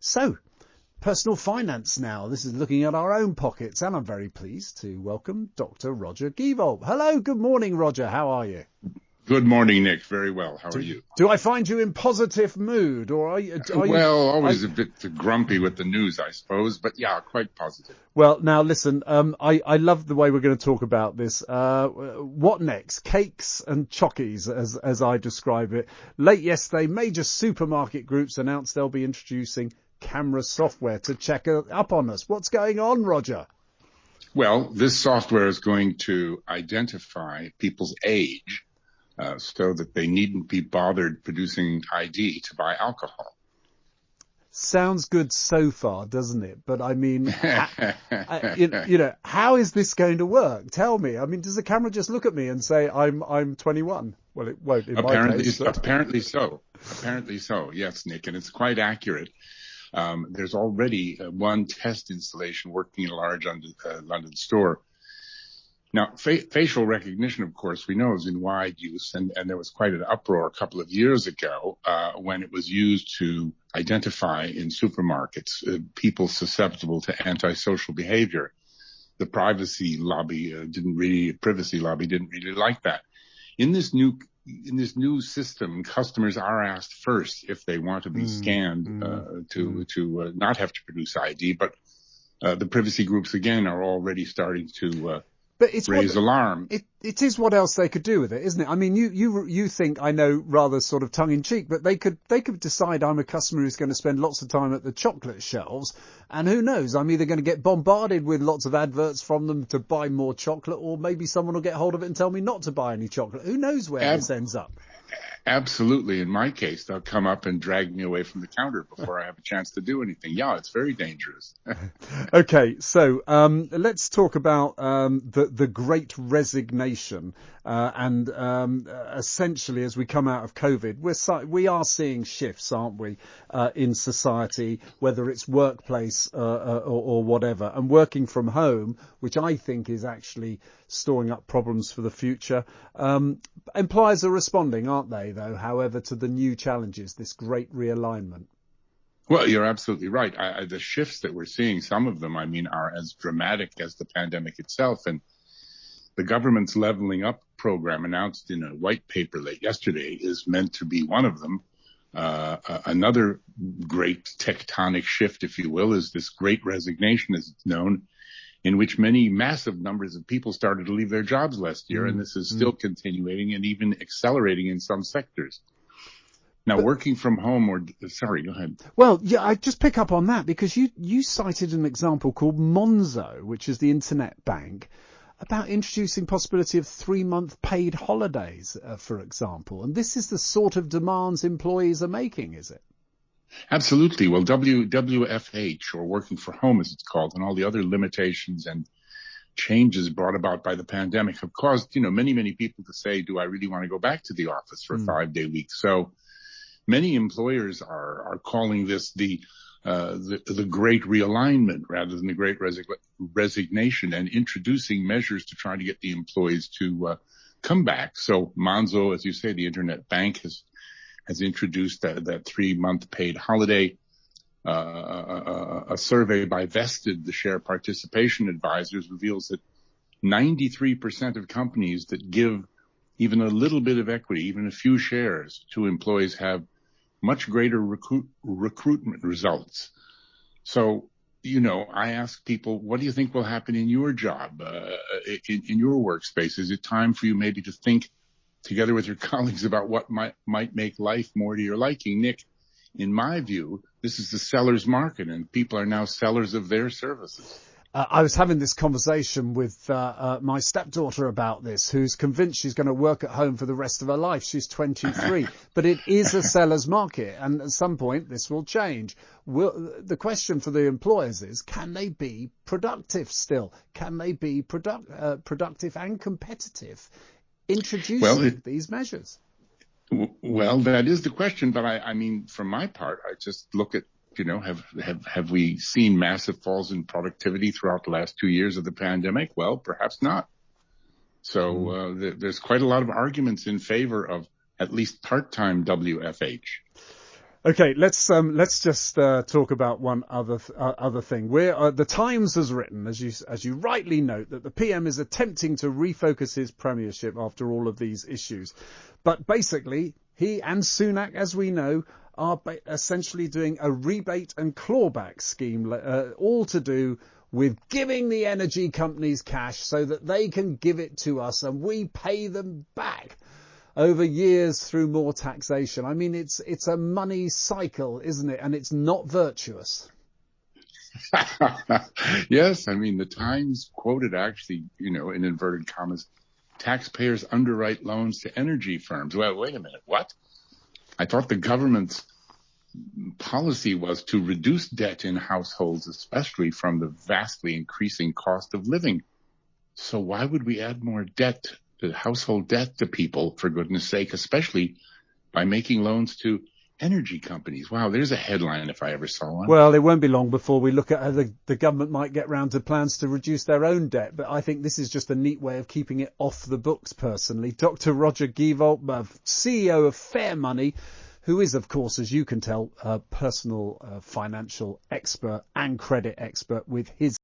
So, personal finance now. This is looking at our own pockets, and I'm very pleased to welcome Dr. Roger Gievold. Hello, good morning, Roger. How are you? Good morning, Nick. Very well. How are you? Do I find you in positive mood, or are you? Always a bit grumpy with the news, I suppose, but yeah, quite positive. Well, now listen, I love the way we're going to talk about this. What next? Cakes and chockies, as I describe it. Late yesterday, major supermarket groups announced they'll be introducing camera software to check up on us. What's going on, Roger? Well, this software is going to identify people's age so that they needn't be bothered producing ID to buy alcohol. Sounds good so far, doesn't it? But I mean, how is this going to work? Tell me. I mean, does the camera just look at me and say I'm 21? Well, it won't in my case. But... Apparently so. Yes, Nick, and it's quite accurate. There's already one test installation working in a large London store. Now, facial recognition, of course, we know is in wide use, and there was quite an uproar a couple of years ago when it was used to identify in supermarkets people susceptible to antisocial behavior. The privacy lobby didn't really like that. In this new system, customers are asked first if they want to be scanned to not have to produce ID, but the privacy groups again are already starting to but it's raise alarm. It is what else they could do with it, isn't it? I mean, you think, I know, rather sort of tongue in cheek, but they could decide I'm a customer who's going to spend lots of time at the chocolate shelves, and who knows, I'm either going to get bombarded with lots of adverts from them to buy more chocolate, or maybe someone will get hold of it and tell me not to buy any chocolate. Who knows where this ends up? Absolutely. In my case, they'll come up and drag me away from the counter before I have a chance to do anything. Yeah, it's very dangerous. Okay, so let's talk about the Great Resignation. And essentially, as we come out of COVID, we are seeing shifts, aren't we, in society, whether it's workplace or whatever. And working from home, which I think is actually storing up problems for the future. Employers are responding, aren't they, though, however, to the new challenges, this Great Realignment? Well, you're absolutely right. The shifts that we're seeing, some of them, I mean, are as dramatic as the pandemic itself. And the government's leveling up program announced in a white paper late yesterday is meant to be one of them. Another great tectonic shift, if you will, is this Great Resignation, as it's known, in which many massive numbers of people started to leave their jobs last year. And this is still continuing and even accelerating in some sectors. Now, working from home sorry, go ahead. Well, yeah, I just pick up on that because you cited an example called Monzo, which is the internet bank, about introducing possibility of 3-month paid holidays, for example. And this is the sort of demands employees are making, is it? Absolutely. Well, WFH, or working from home as it's called, and all the other limitations and changes brought about by the pandemic have caused, many people to say, do I really want to go back to the office for a 5-day week? So many employers are calling this the Great Realignment rather than the Great Resignation, and introducing measures to try to get the employees to come back. So Monzo, as you say, the internet bank has introduced that 3-month paid holiday. A survey by Vested, the share participation advisors, reveals that 93% of companies that give even a little bit of equity, even a few shares to employees, have much greater recruitment results. So, I ask people, what do you think will happen in your job, in your workspace? Is it time for you maybe to think together with your colleagues about what might make life more to your liking? Nick, in my view, this is the seller's market, and people are now sellers of their services. I was having this conversation with my stepdaughter about this, who's convinced she's going to work at home for the rest of her life. She's 23, but it is a seller's market, and at some point this will change. The question for the employers is, can they be productive still? Can they be productive and competitive introducing these measures? Well, that is the question, but I mean, from my part, I just look at, have we seen massive falls in productivity throughout the last 2 years of the pandemic? Well, perhaps not. So there's quite a lot of arguments in favor of at least part-time WFH. Okay, let's just talk about one other thing. The Times has written, as you rightly note, that the PM is attempting to refocus his premiership after all of these issues, but basically he and Sunak, as we know, are essentially doing a rebate and clawback scheme, all to do with giving the energy companies cash so that they can give it to us and we pay them back over years through more taxation. I mean, it's a money cycle, isn't it? And it's not virtuous. Yes, I mean, the Times quoted actually, in inverted commas, taxpayers underwrite loans to energy firms. Well, wait a minute, what? I thought the government's policy was to reduce debt in households, especially from the vastly increasing cost of living. So why would we add more debt, household debt to people, for goodness sake, especially by making loans to energy companies? Wow, there's a headline if I ever saw one. Well, it won't be long before we look at how the government might get round to plans to reduce their own debt. But I think this is just a neat way of keeping it off the books, personally. Dr. Roger Gievold, CEO of Fair Money, who is, of course, as you can tell, a personal financial expert and credit expert with his